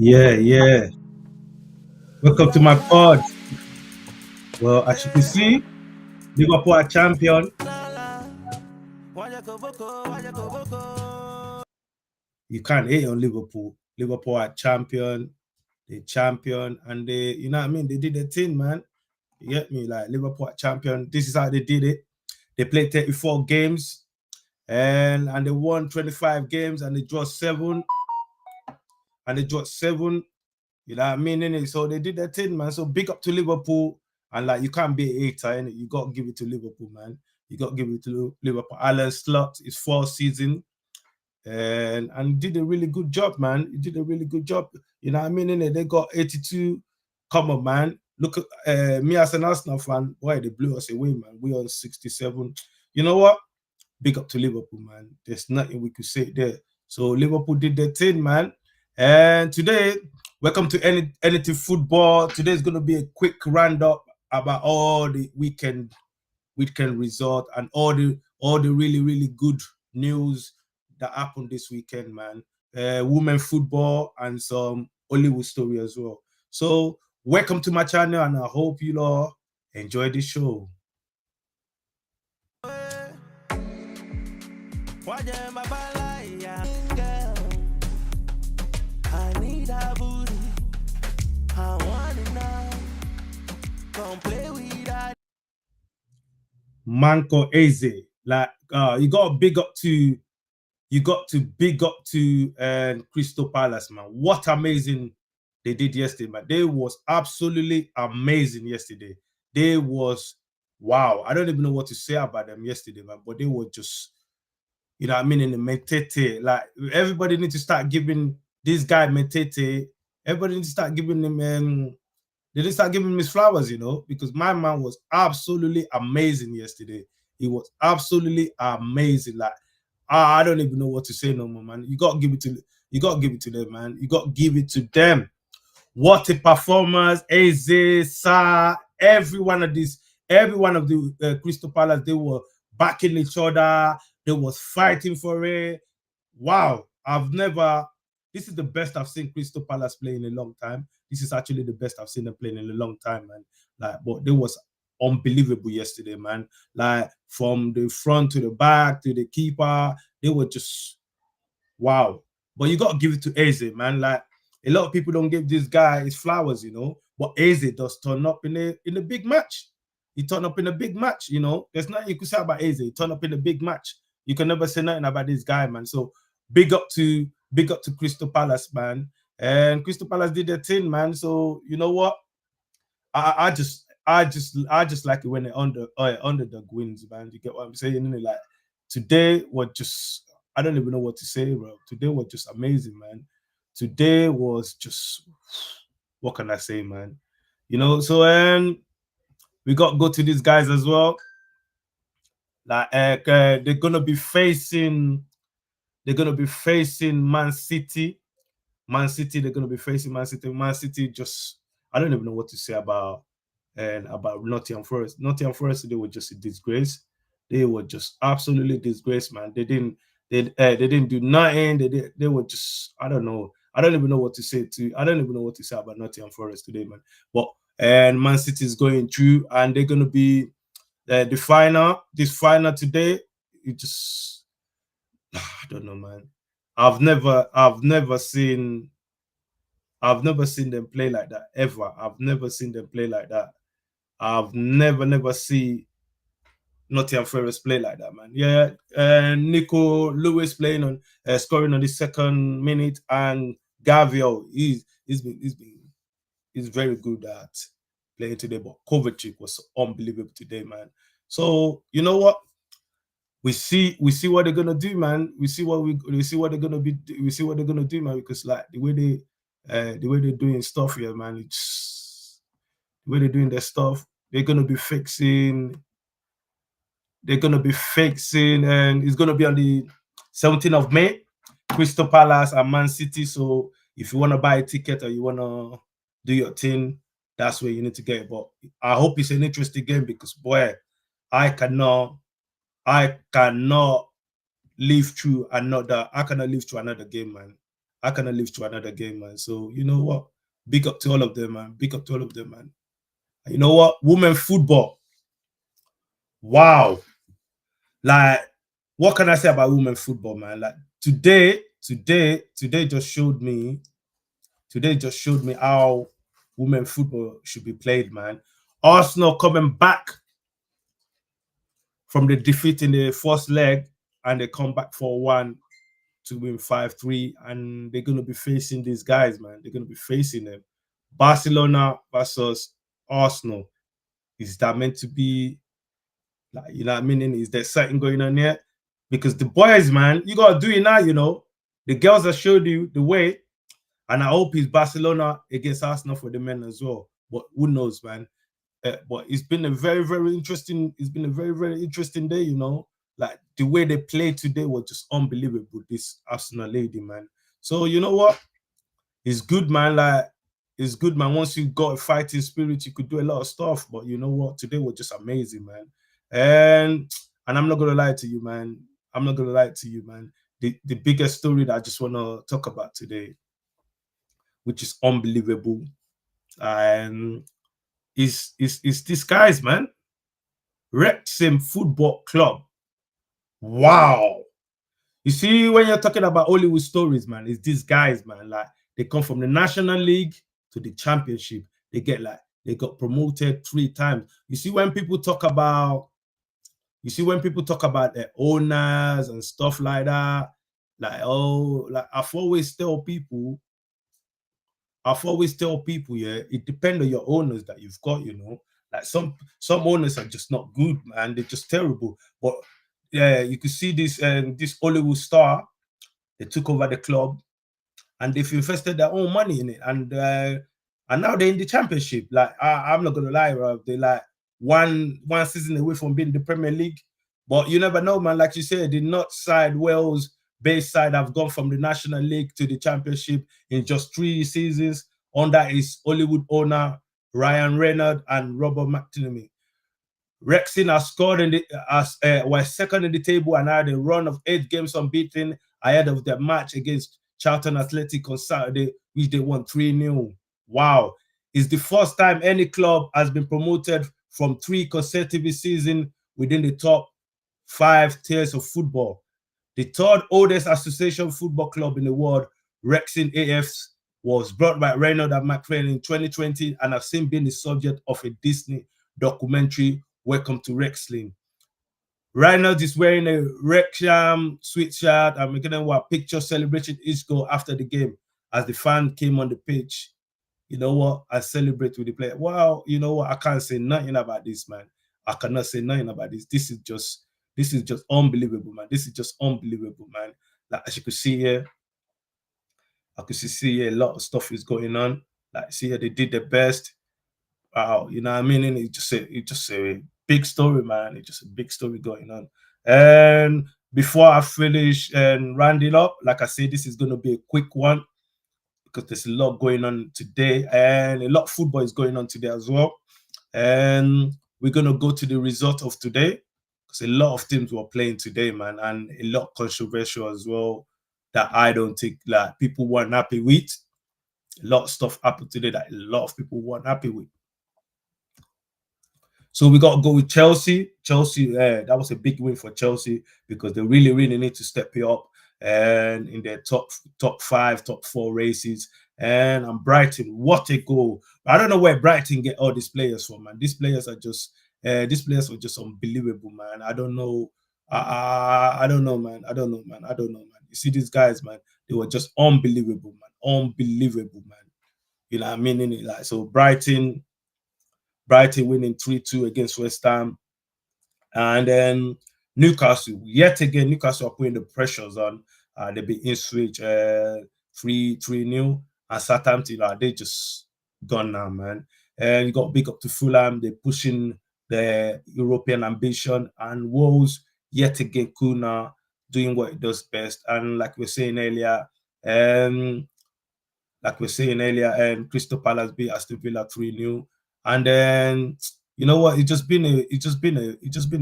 Yeah. Welcome to my pod. Well, as you can see, Liverpool are champion. You can't hate on Liverpool. Liverpool are champion. They champion, and they, you know what I mean. They did their thing, man. You get me? Like Liverpool are champion. This is how they did it. They played 34 games, and they won 25 games, and they drew seven, You know what I mean? Innit? So they did their thing, man. So big up to Liverpool. And like you can't be a hater, innit? You got to give it to Liverpool, man. You got to give it to Liverpool. Alan Slot, his fourth season. And did a really good job, man. He did a really good job. You know what I mean? Innit? They got 82. Come on, man. Look at me as an Arsenal fan. Boy, they blew us away, man. We on 67. You know what? Big up to Liverpool, man. There's nothing we could say there. So Liverpool did their thing, man. And today, welcome to Anything Football. Today is going to be a quick roundup about all the weekend result and all the really good news that happened this weekend, man. Women football and some Hollywood story as well. So welcome to my channel, and I hope you all enjoy the show. I need a booty. I want it now. Come play with that. Manko Eze. Like you got to big up to Crystal Palace, man. What amazing they did yesterday, man. They was absolutely amazing yesterday. They was wow. I don't even know what to say about them yesterday, man. But they were just, you know what I mean, in the Metete. Like everybody needs to start giving this guy Metete. Everybody needs to start giving him they didn't start giving him his flowers, you know, because my man was absolutely amazing yesterday. He was absolutely amazing. Like I don't even know what to say no more, man. You got to give it to them, man. You got to give it to them. What a performance! Eze, Sa, every one of the Crystal Palace, they were backing each other. They was fighting for it. Wow, this is the best I've seen Crystal Palace play in a long time. This is actually the best I've seen them playing in a long time, man. Like, but they was unbelievable yesterday, man. Like from the front to the back to the keeper, they were just wow. But you got to give it to Eze, man. Like a lot of people don't give this guy his flowers, you know. But Eze does turn up in a big match. He turned up in a big match, you know. There's nothing you could say about Eze. He turned up in a big match. You can never say nothing about this guy, man. So big up to Crystal Palace, man. And Crystal Palace did their thing, man. So you know what? I just like it when the underdog wins, man. You get what I'm saying? Like today was just, I don't even know what to say, bro. Today was just amazing, man. Today was just, what can I say, man? You know, so we got to go to these guys as well. Like they're gonna be facing Man City. They're gonna be facing Man City. Man City just, I don't even know what to say about Nottingham Forest. Nottingham Forest, they were just a disgrace. They were just absolutely disgraced, man. They didn't do nothing. They were just, I don't know. I don't even know what to say about Nottingham Forest today, man. But and Man City is going through, and they're gonna be this final today. It just, I don't know, man. I've never seen them play like that ever. I've never seen them play like that. I've never seen Nottingham Forest play like that, man. Yeah, Nico Lewis playing on scoring on the second minute, and Gaviel, he's very good at playing today. But Kovacic was unbelievable today, man. So you know what? We see what they're gonna do, man. We see what they're gonna do, man. Because like the way they're doing stuff here, man. It's the way they're doing their stuff. They're gonna be fixing, and it's gonna be on the 17th of May, Crystal Palace and Man City. So if you want to buy a ticket or you want to do your thing, that's where you need to get it. But I hope it's an interesting game, because boy, I cannot live through another game, man. I cannot live through another game, man. So you know what? Big up to all of them, man. Big up to all of them, man. And you know what? Women football. Wow. Like, what can I say about women football, man? Like today just showed me. Today just showed me how women football should be played, man. Arsenal coming back from the defeat in the first leg, and they come back 4-1 to win 5-3, and they're gonna be facing these guys, man. They're gonna be facing them. Barcelona versus Arsenal. Is that meant to be like, you know what I mean? Is there something going on here? Because the boys, man, you gotta do it now, you know. The girls have showed you the way, and I hope it's Barcelona against Arsenal for the men as well. But who knows, man? But it's been a very, very interesting. It's been a very, very interesting day, you know. Like the way they played today was just unbelievable. This Arsenal lady, man. So you know what? It's good, man. Like it's good, man. Once you got a fighting spirit, you could do a lot of stuff. But you know what? Today was just amazing, man. And I'm not gonna lie to you, man. I'm not gonna lie to you, man. The biggest story that I just want to talk about today, which is unbelievable, um, is this guys, man. Wrexham Football Club. Wow. You see, when you're talking about Hollywood stories, man, it's these guys, man. Like they come from the National League to the Championship. They got promoted 3 times. You see, when people talk about the owners and stuff like that, like I've always tell people, yeah, it depends on your owners that you've got, you know. Like some owners are just not good, man. They're just terrible. But yeah, you could see this Hollywood star. They took over the club and they've invested their own money in it, and now they're in the Championship. Like I'm not gonna lie, bro. They like one season away from being the Premier League. But you never know, man. Like you said, the North Side Wales base side have gone from the National League to the Championship in just 3 seasons under his Hollywood owner Ryan Reynolds and Robert McTinney. Wrexham has scored was second in the table and had a run of 8 games unbeaten ahead of their match against Charlton Athletic on Saturday, which they won 3-0. Wow. It's the first time any club has been promoted from 3 consecutive seasons within the top 5 tiers of football. The third oldest association football club in the world, Wrexham AFC, was brought by Reynolds and McFarlane in 2020 and have since been the subject of a Disney documentary, Welcome to Wrexham. Reynolds is wearing a Wrexham sweatshirt and making a picture celebrating each goal after the game as the fan came on the pitch. You know what? I celebrate with the player. Wow, you know what? I can't say nothing about this, man. I cannot say nothing about this. This is just unbelievable, man. This is just unbelievable, man. Like as you could see here, I could see here a lot of stuff is going on. Like see here, they did their best. Wow, you know what I mean? And it's just a big story, man. It's just a big story going on. And before I finish and round it up, like I said, this is going to be a quick one because there's a lot going on today, and a lot of football is going on today as well. And we're going to go to the result of today because a lot of teams were playing today, man, and a lot controversial as well that I don't think like people weren't happy with. A lot of stuff happened today that a lot of people weren't happy with. So we got to go with Chelsea. Chelsea, that was a big win for Chelsea because they really, really need to step it up and in their top 5, top 4 races. And Brighton, what a goal! I don't know where Brighton get all these players from, man. These players are just unbelievable, man. I don't know. I don't know, man. I don't know, man. You see these guys, man. They were just unbelievable, man. Unbelievable, man. You know what I mean? Like so, Brighton winning 3-2 against West Ham. And then Newcastle, yet again, Newcastle are putting the pressures on. They beat Ipswich 3-0. And Southampton, they just gone now, man. And you got big up to Fulham. They're pushing the European ambition. And Wolves, yet again, Kuna doing what it does best. And like we were saying earlier, Crystal Palace beat Aston Villa 3-0. And then you know what? It's just been a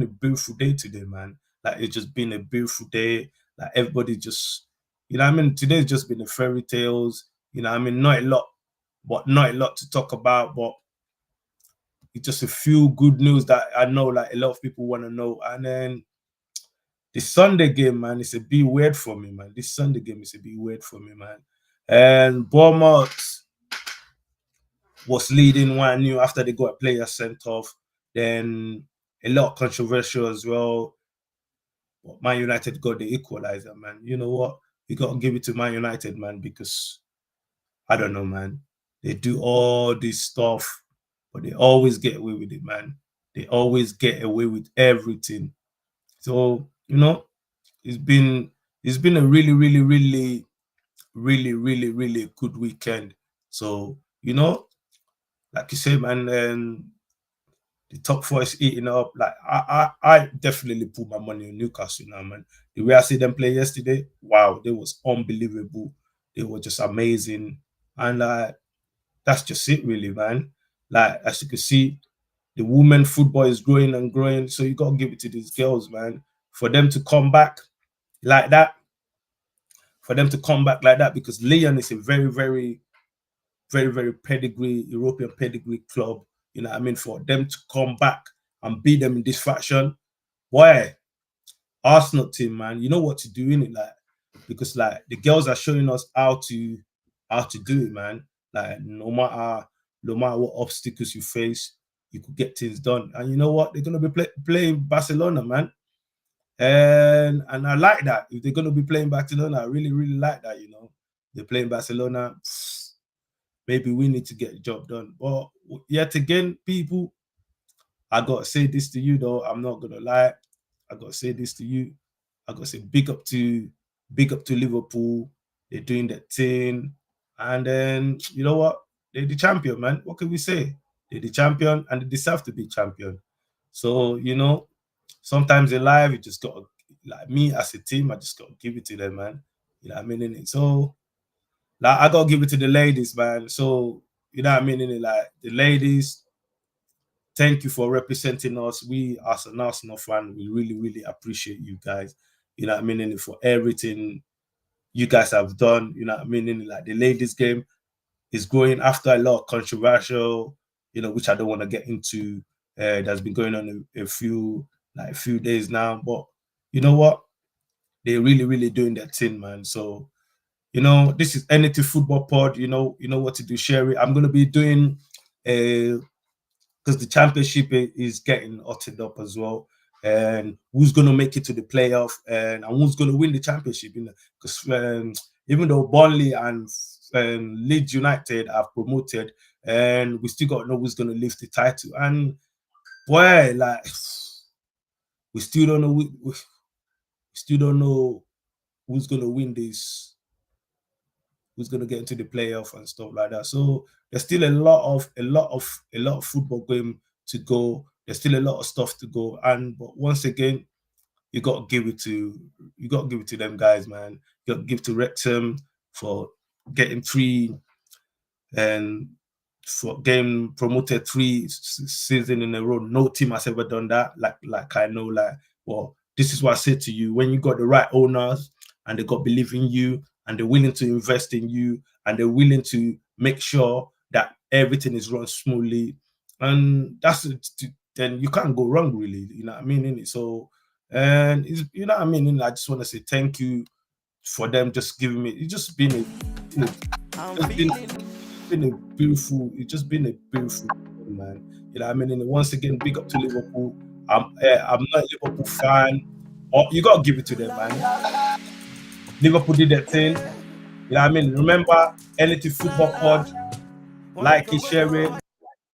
beautiful day today, man. Like it's just been a beautiful day. Like everybody just You know what I mean? Today's just been the fairy tales. You know what I mean? Not a lot to talk about, but it's just a few good news that I know like a lot of people want to know. And then the Sunday game, man, it's a bit weird for me, man. This Sunday game is a bit weird for me, man. And Bournemouth was leading 1-0 after they got a player sent off. Then a lot controversial as well. But Man United got the equalizer, man. You know what? You got to give it to Man United, man, because I don't know, man. They do all this stuff, but they always get away with it, man. They always get away with everything. So, it's been it's been a really, really, really, really, really, really good weekend. So, like you say, man, the top four is eating up. Like I definitely put my money on Newcastle now, man. The way I see them play yesterday, wow, they was unbelievable. They were just amazing. And that's just it, really, man. Like as you can see, the women football is growing and growing. So you gotta give it to these girls, man. For them to come back like that, because Lyon is a very, very, very, very pedigree, European pedigree club. You know what I mean? For them to come back and beat them in this fashion, boy, Arsenal team, man, you know what to do in it, like, because like the girls are showing us how to do it, man. Like no matter what obstacles you face, you could get things done. And you know what? They're gonna be playing Barcelona, man. And I like that. If they're gonna be playing Barcelona, I really, really like that. They're playing Barcelona. Maybe we need to get the job done. But yet again, people, I gotta say this to you though. I'm not gonna lie. I gotta say this to you. I gotta say big up to Liverpool. They're doing that thing. And then you know what? They're the champion, man. What can we say? They're the champion and they deserve to be champion. So, sometimes in life you just gotta, like me as a team, I just gotta give it to them, man. You know what I mean? Innit? So like I gotta give it to the ladies, man. So you know what I mean? Innit? Like the ladies, thank you for representing us. We as an Arsenal fan, we really, really appreciate you guys. You know what I mean? Innit? For everything you guys have done. You know what I mean? Innit? Like the ladies game is growing after a lot of controversial, which I don't want to get into. That's been going on a few days now. But you know what? They're really, really doing their thing, man. So, this is NT Football Pod. You know what to do, share it. I'm gonna be doing because the championship is getting hotted up as well. And who's gonna make it to the playoff and who's gonna win the championship, because even though Burnley and Leeds United have promoted, and we still got to know who's gonna lift the title. And boy, like we still don't know who's gonna win this, who's gonna get into the playoff and stuff like that. So there's still a lot of football game to go. There's still a lot of stuff to go. But once again, you gotta give it to them guys, man. You gotta give to Wrexham for getting three and for getting promoted three seasons in a row. No team has ever done that. Like I know, well, this is what I said to you. When you got the right owners and they got belief in you and they're willing to invest in you and they're willing to make sure that everything is run smoothly, and then you can't go wrong, really. You know what I mean? Innit? So, and you know what I mean? I just want to say thank you for them just giving me. It's just been it's just been a beautiful man. You know what I mean? And once again, big up to Liverpool. I'm not a Liverpool fan. You gotta give it to them, man. Liverpool did their thing. You know what I mean? Remember, NT Football Pod, like it, share it.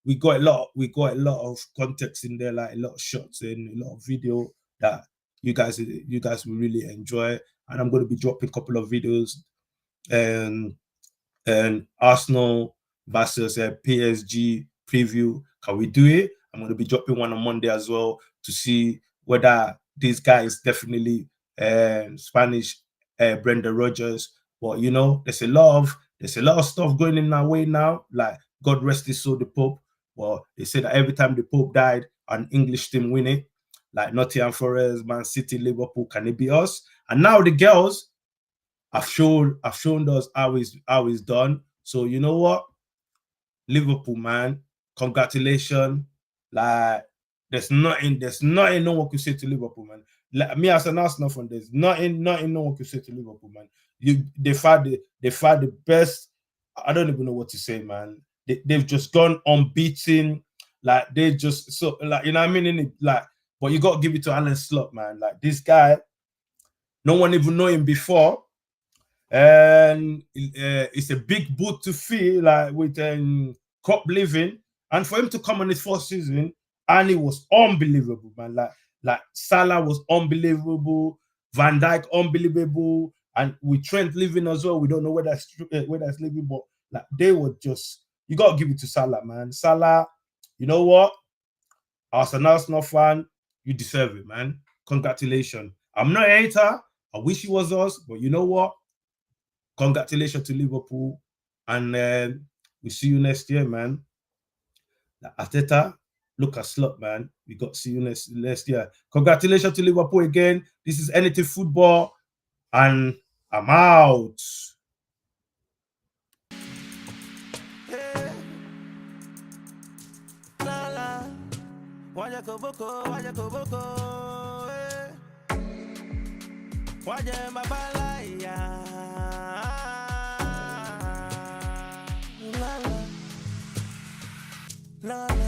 We got a lot of context in there, like a lot of shots and a lot of video that you guys will really enjoy. And I'm going to be dropping a couple of videos and Arsenal versus PSG preview. Can we do it? I'm going to be dropping one on Monday as well to see whether this guy is definitely Spanish Brenda Rogers. But there's a lot of stuff going in our way now. Like God rest his soul, the Pope. Well, they said that every time the Pope died, an English team win it. Like Nottingham Forest, Man City, Liverpool, can it be us? And now the girls I've shown us how it's done. So you know what, Liverpool, man, congratulations. Like there's nothing no one could say to Liverpool, man. Like, me as an Arsenal fan, there's nothing no one could say to Liverpool, man. They found the best. I don't even know what to say, man. They've just gone unbeaten. Like they just so like, you know what I mean? Like, but you got to give it to Alan Slot, man. Like this guy, no one even know him before, and it's a big boot to fill, like with cup living, and for him to come on his first season, and it was unbelievable, man. Like Salah was unbelievable, Van Dijk unbelievable, and with Trent living as well, we don't know where that's living, but like they were just, you got to give it to Salah, man. Salah, you know what? As an Arsenal fan, you deserve it, man. Congratulations. I'm not a hater. I wish it was us, but you know what? Congratulations to Liverpool. And we see you next year, man. Arteta, look at Slot, man. We got to see you next year. Congratulations to Liverpool again. This is Anything Football, and I'm out. La